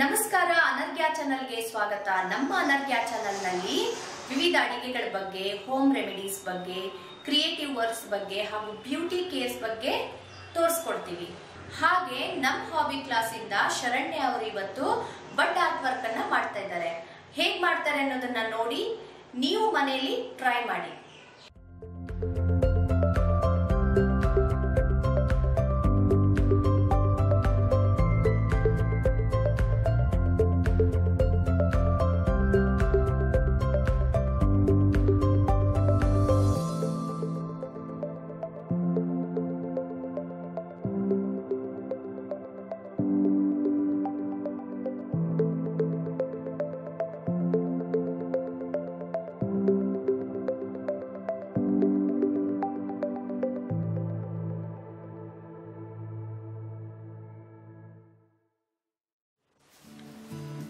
ನಮಸ್ಕಾರ, ಅನರ್ಘ್ಯ ಚಾನೆಲ್ಗೆ ಸ್ವಾಗತ. ನಮ್ಮ ಅನರ್ಘ್ಯ ಚಾನೆಲ್ನಲ್ಲಿ ವಿವಿಧ ಅಡಿಗೆಗಳ ಬಗ್ಗೆ, ಹೋಮ್ ರೆಮಿಡೀಸ್ ಬಗ್ಗೆ, ಕ್ರಿಯೇಟಿವ್ ವರ್ಕ್ಸ್ ಬಗ್ಗೆ ಹಾಗೂ ಬ್ಯೂಟಿ ಕೇರ್ಸ್ ಬಗ್ಗೆ ತೋರಿಸ್ಕೊಡ್ತೀವಿ. ಹಾಗೆ ನಮ್ಮ ಹಾಬಿ ಕ್ಲಾಸ್ ಇಂದ ಶರಣ್ಯ ಅವರು ಇವತ್ತು ಬಡ್ ಆರ್ಟ್ ವರ್ಕ್ ಅನ್ನ ಮಾಡ್ತಾ ಇದ್ದಾರೆ. ಹೇಗ್ ಮಾಡ್ತಾರೆ ಅನ್ನೋದನ್ನ ನೋಡಿ ನೀವು ಮನೆಯಲ್ಲಿ ಟ್ರೈ ಮಾಡಿ.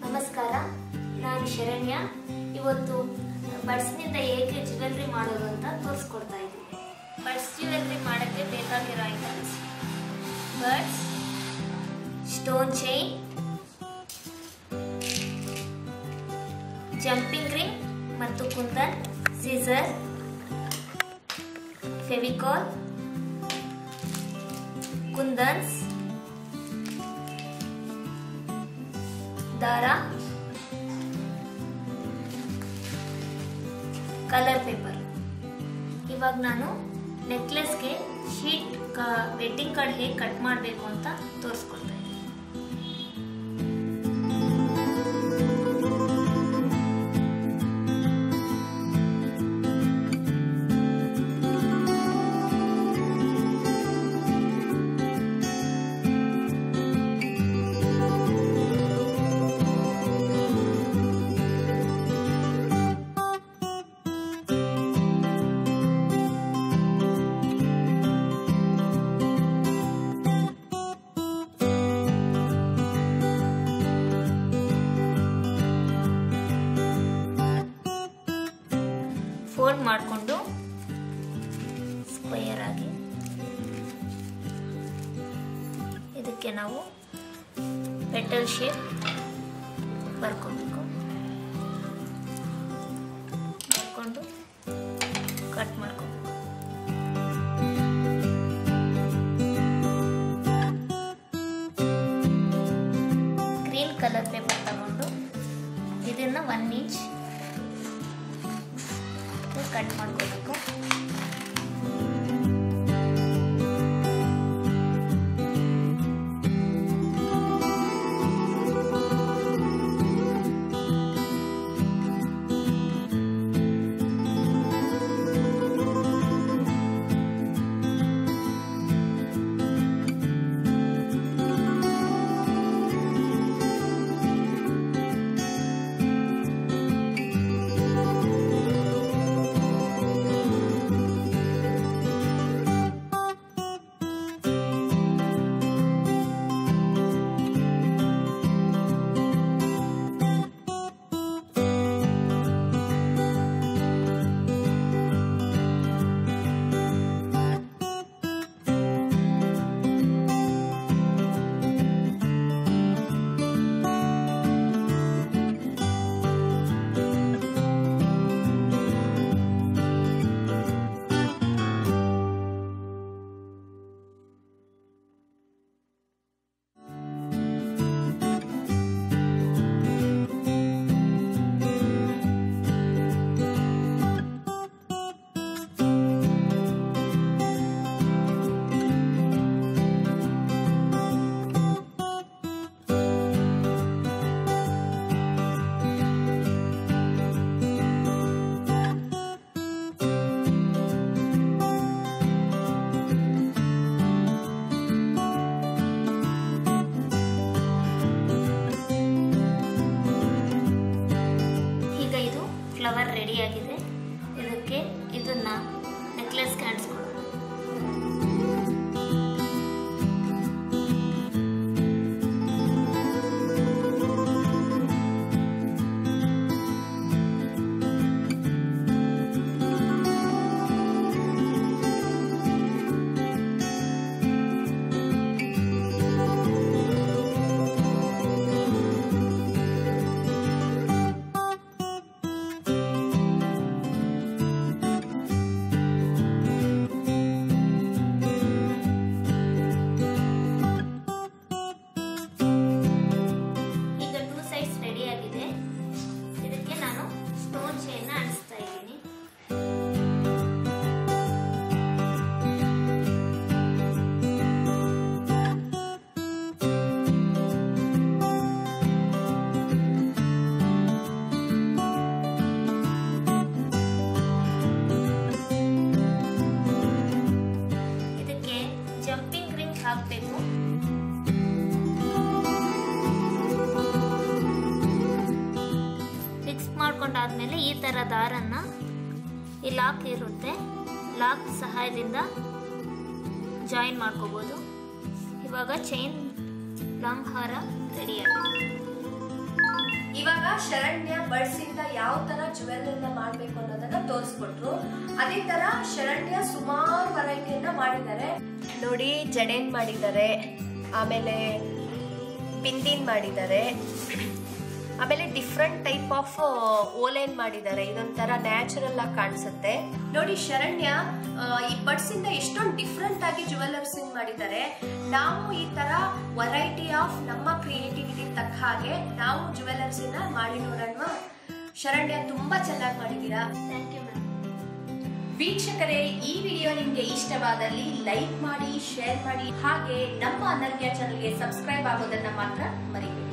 ನಮಸ್ಕಾರ, ನಾನು ಶರಣ್ಯ. ಇವತ್ತು ಬಡ್ಸ್ನಿಂದ ಹೇಗೆ ಜ್ಯುವೆಲ್ರಿ ಮಾಡೋದು ಅಂತ ತೋರಿಸ್ಕೊಡ್ತಾ ಇದ್ದೀನಿ. ಬಡ್ಸ್ ಜ್ಯುವೆಲ್ರಿ ಮಾಡೋಕ್ಕೆ ಬೇಕಾಗಿರೋ items: buds, stone chain, jumping ring ಮತ್ತು ಕುಂದನ್, ಸೀಸರ್, ಫೆವಿಕಾಲ್, ಕುಂದನ್ಸ್, ದಾರ, ಕಲರ್ ಪೇಪರ್. ಇವಾಗ ನಾನು ನೆಕ್ಲೆಸ್ಗೆ ಶೀಟ್ ವೆಡ್ಡಿಂಗ್ ಕಾರ್ಡ್ ಹೇಗೆ ಕಟ್ ಮಾಡಬೇಕು ಅಂತ ತೋರಿಸ್ಕೊಡ್ತಾ ಇದ್ದೀನಿ. ಫೋಲ್ಡ್ ಮಾಡಿಕೊಂಡು ಸ್ಕ್ವೇರ್ ಆಗಿ ಇದಕ್ಕೆ ನಾವು ಪೆಟಲ್ ಶೇಪ್ ಬರ್ಕೋಬೇಕು. ಬರ್ಕೊಂಡು ಕಟ್ ಮಾಡ್ಕೋಬೇಕು. ಗ್ರೀನ್ ಕಲರ್ ಪೇಪರ್ ತಗೊಂಡು ಇದನ್ನ 1 ಇಂಚ್ ಕಟ್ ಮಾಡ್ಕೋಬೇಕು. ಫ್ಲವರ್ ರೆಡಿ ಆಗಿದೆ. ಇದಕ್ಕೆ ಇದನ್ನ ನೆಕ್ಲೆಸ್ಗೆ ಅಂಟಿಸ್ಕೊಳ್ಳೋಣ. ಥರ ದಾರನ್ನು ಈ ಲಾಕ್ ಇರುತ್ತೆ, ಲಾಕ್ ಸಹಾಯದಿಂದ ಜಾಯಿನ್ ಮಾಡ್ಕೋಬೋದು. ಇವಾಗ ಚೈನ್ ಲಾಂಗ್ ಹಾರ ರೆಡಿಯಾಗಿದೆ. ಇವಾಗ ಶರಣ್ಯ ಬಡ್ಸಿಂದ ಯಾವ ತರ ಜುವೆಲ್ಲರಿನ ಮಾಡ್ಬೇಕು ಅನ್ನೋದನ್ನ ತೋರಿಸ್ಕೊಟ್ರು. ಅದೇ ತರ ಶರಣ್ಯ ಸುಮಾರು ವೆರೈಟಿಯನ್ನ ಮಾಡಿದ್ದಾರೆ ನೋಡಿ. ಜಡೆನ್ ಮಾಡಿದ್ದಾರೆ, ಆಮೇಲೆ ಬಿಂದಿನ್ ಮಾಡಿದ್ದಾರೆ, ಆಮೇಲೆ ಡಿಫ್ರೆಂಟ್ ಟೈಪ್ ಆಫ್ ಓಲೆನ್ ಮಾಡಿದ್ದಾರೆ. ಇದೊಂಥರ ನ್ಯಾಚುರಲ್ ಆಗಿ ಕಾಣಿಸುತ್ತೆ ನೋಡಿ. ಶರಣ್ಯ ಈ ಬಡ್ಸ್ ಇಂದ ಎಷ್ಟೊಂದು ಡಿಫ್ರೆಂಟ್ ಆಗಿ ಜುವೆಲ್ಲರ್ಸ್ ಮಾಡಿದ್ದಾರೆ. ನಾವು ಈ ತರ ವೆರೈಟಿ ಆಫ್ ನಮ್ಮ ಕ್ರಿಯೇಟಿವಿಟಿ ತಕ್ಕ ಹಾಗೆ ನಾವು ಜುವೆಲ್ಲರ್ಸ್ ಮಾಡಿ ನೋಡೋಣ. ಶರಣ್ಯ ತುಂಬಾ ಚೆನ್ನಾಗಿ ಮಾಡಿದ್ದೀರಾ. Thank you ma'am. ವೀಕ್ಷಕರೇ, ಈ ವಿಡಿಯೋ ನಿಮ್ಗೆ ಇಷ್ಟವಾದಲ್ಲಿ ಲೈಕ್ ಮಾಡಿ, ಶೇರ್ ಮಾಡಿ, ಹಾಗೆ ನಮ್ಮ ಅನರ್ಘ್ಯ ಚಾನೆಲ್ಗೆ ಸಬ್ಸ್ಕ್ರೈಬ್ ಆಗೋದನ್ನ ಮಾತ್ರ ಮರಿಬೇಡಿ.